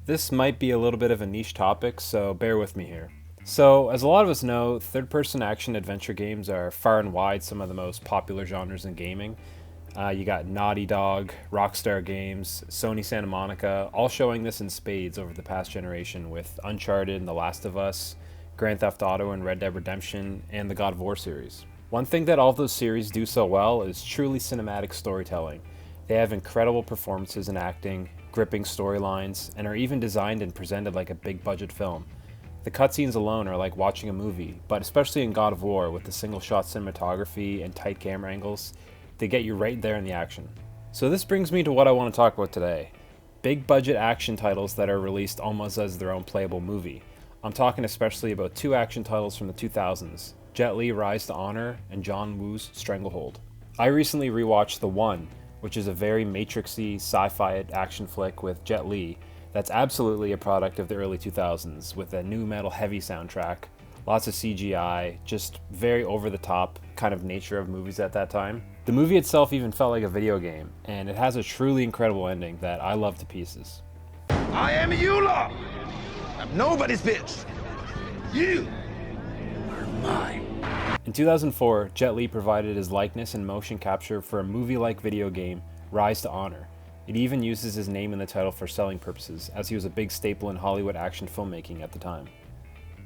This might be a little bit of a niche topic, so bear with me here. So, as a lot of us know, third person action adventure games are far and wide some of the most popular genres in gaming. You got Naughty Dog, Rockstar Games, Sony Santa Monica, all showing this in spades over the past generation with Uncharted and The Last of Us, Grand Theft Auto and Red Dead Redemption, and the God of War series. One thing that all of those series do so well is truly cinematic storytelling. They have incredible performances and acting, gripping storylines, and are even designed and presented like a big budget film. The cutscenes alone are like watching a movie, but especially in God of War with the single shot cinematography and tight camera angles, they get you right there in the action. So this brings me to what I want to talk about today. Big budget action titles that are released almost as their own playable movie. I'm talking especially about two action titles from the 2000s, Jet Li Rise to Honor and John Woo's Stranglehold. I recently rewatched The One, which is a very Matrixy sci-fi action flick with Jet Li that's absolutely a product of the early 2000s with a nu metal heavy soundtrack, lots of CGI, just very over-the-top kind of nature of movies at that time. The movie itself even felt like a video game, and it has a truly incredible ending that I love to pieces. I am Eula! I'm nobody's bitch! You are mine. In 2004, Jet Li provided his likeness and motion capture for a movie-like video game, Rise to Honor. It even uses his name in the title for selling purposes, as he was a big staple in Hollywood action filmmaking at the time.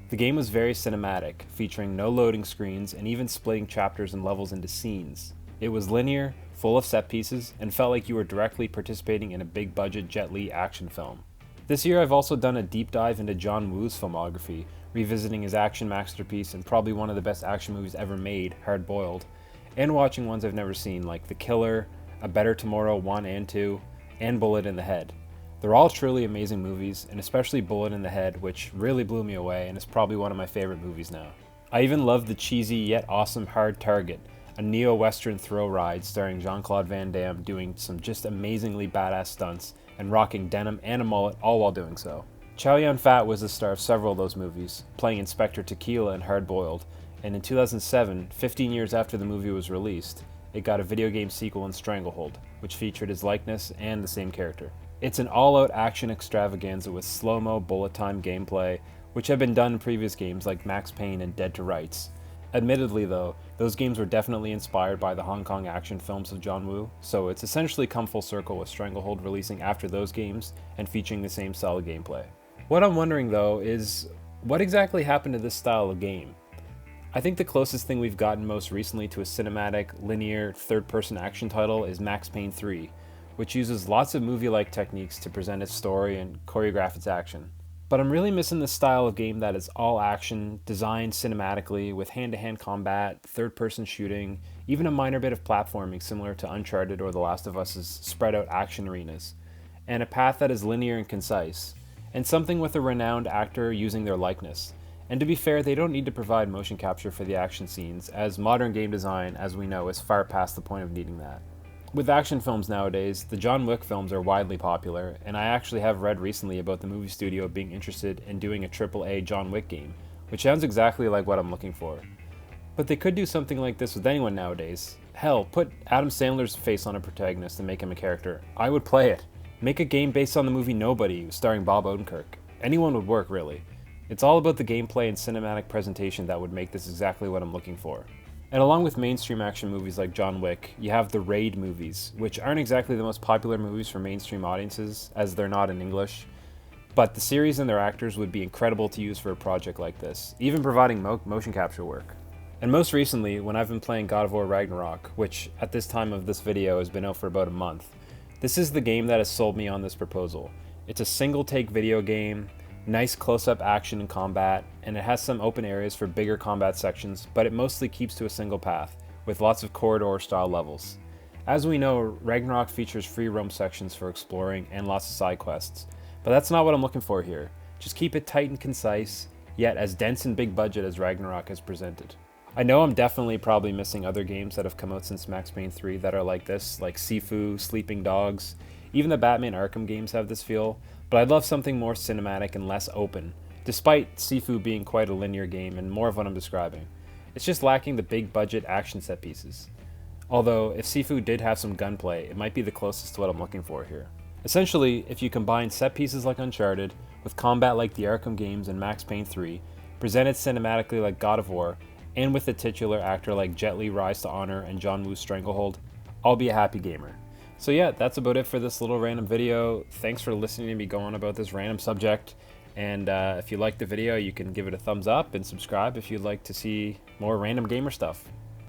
The game was very cinematic, featuring no loading screens and even splitting chapters and levels into scenes. It was linear, full of set pieces, and felt like you were directly participating in a big-budget Jet Li action film. This year I've also done a deep dive into John Woo's filmography, revisiting his action masterpiece and probably one of the best action movies ever made, Hard Boiled, and watching ones I've never seen like The Killer, A Better Tomorrow 1 and 2, and Bullet in the Head. They're all truly amazing movies, and especially Bullet in the Head, which really blew me away and is probably one of my favorite movies now. I even love the cheesy yet awesome Hard Target, a neo-western thrill ride starring Jean-Claude Van Damme doing some just amazingly badass stunts and rocking denim and a mullet all while doing so. Chow Yun-fat was the star of several of those movies, playing Inspector Tequila in Hard Boiled, and in 2007, 15 years after the movie was released, it got a video game sequel in Stranglehold, which featured his likeness and the same character. It's an all-out action extravaganza with slow-mo bullet time gameplay, which had been done in previous games like Max Payne and Dead to Rights. Admittedly though, those games were definitely inspired by the Hong Kong action films of John Woo, so it's essentially come full circle with Stranglehold releasing after those games and featuring the same style of gameplay. What I'm wondering though is, what exactly happened to this style of game? I think the closest thing we've gotten most recently to a cinematic, linear, third-person action title is Max Payne 3, which uses lots of movie-like techniques to present its story and choreograph its action. But I'm really missing the style of game that is all action, designed cinematically, with hand-to-hand combat, third-person shooting, even a minor bit of platforming similar to Uncharted or The Last of Us's spread-out action arenas, and a path that is linear and concise, and something with a renowned actor using their likeness. And to be fair, they don't need to provide motion capture for the action scenes, as modern game design, as we know, is far past the point of needing that. With action films nowadays, the John Wick films are widely popular, and I actually have read recently about the movie studio being interested in doing a AAA John Wick game, which sounds exactly like what I'm looking for. But they could do something like this with anyone nowadays. Hell, put Adam Sandler's face on a protagonist and make him a character. I would play it. Make a game based on the movie Nobody, starring Bob Odenkirk. Anyone would work, really. It's all about the gameplay and cinematic presentation that would make this exactly what I'm looking for. And along with mainstream action movies like John Wick, you have the Raid movies, which aren't exactly the most popular movies for mainstream audiences, as they're not in English. But the series and their actors would be incredible to use for a project like this, even providing motion capture work. And most recently, when I've been playing God of War Ragnarok, which at this time of this video has been out for about a month, this is the game that has sold me on this proposal. It's a single-take video game, nice close-up action and combat, and it has some open areas for bigger combat sections, but it mostly keeps to a single path, with lots of corridor-style levels. As we know, Ragnarok features free roam sections for exploring and lots of side quests, but that's not what I'm looking for here. Just keep it tight and concise, yet as dense and big budget as Ragnarok has presented. I know I'm definitely probably missing other games that have come out since Max Payne 3 that are like this, like Sifu, Sleeping Dogs. Even the Batman Arkham games have this feel, but I'd love something more cinematic and less open, despite Sifu being quite a linear game and more of what I'm describing. It's just lacking the big budget action set pieces. Although, if Sifu did have some gunplay, it might be the closest to what I'm looking for here. Essentially, if you combine set pieces like Uncharted, with combat like the Arkham games and Max Payne 3, presented cinematically like God of War, and with a titular actor like Jet Li Rise to Honor and John Woo's Stranglehold, I'll be a happy gamer. So yeah, that's about it for this little random video. Thanks for listening to me go on about this random subject. And if you liked the video, you can give it a thumbs up and subscribe if you'd like to see more random gamer stuff.